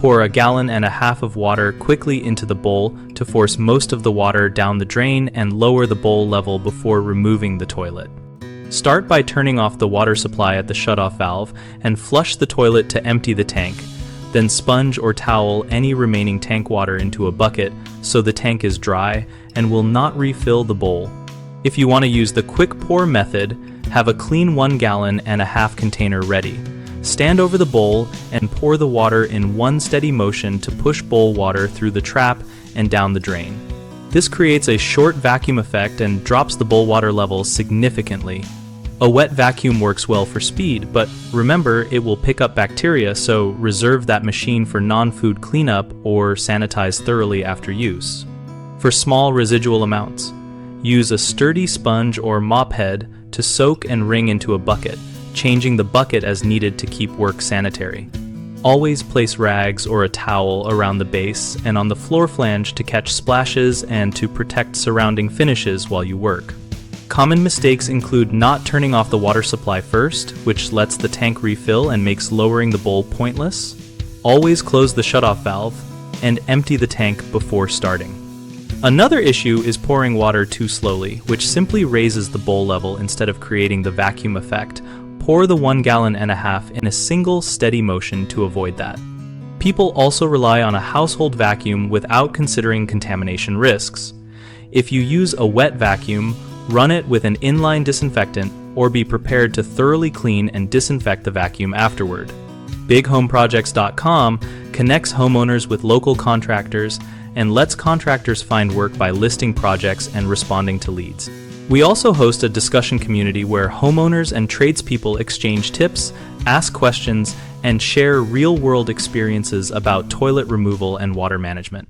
Pour 1.5 gallons of water quickly into the bowl to force most of the water down the drain and lower the bowl level before removing the toilet. Start by turning off the water supply at the shutoff valve and flush the toilet to empty the tank. Then sponge or towel any remaining tank water into a bucket so the tank is dry and will not refill the bowl. If you want to use the quick pour method, have a clean 1.5 gallon container ready. Stand over the bowl and pour the water in one steady motion to push bowl water through the trap and down the drain. This creates a short vacuum effect and drops the bowl water level significantly. A wet vacuum works well for speed, but remember it will pick up bacteria, so reserve that machine for non-food cleanup or sanitize thoroughly after use. For small residual amounts, use a sturdy sponge or mop head to soak and wring into a bucket, changing the bucket as needed to keep work sanitary. Always place rags or a towel around the base and on the floor flange to catch splashes and to protect surrounding finishes while you work. Common mistakes include not turning off the water supply first, which lets the tank refill and makes lowering the bowl pointless. Always close the shutoff valve and empty the tank before starting. Another issue is pouring water too slowly, which simply raises the bowl level instead of creating the vacuum effect. Pour the 1.5 gallons in a single steady motion to avoid that. People also rely on a household vacuum without considering contamination risks. If you use a wet vacuum, run it with an inline disinfectant or be prepared to thoroughly clean and disinfect the vacuum afterward. BigHomeProjects.com connects homeowners with local contractors and lets contractors find work by listing projects and responding to leads. We also host a discussion community where homeowners and tradespeople exchange tips, ask questions, and share real-world experiences about toilet removal and water management.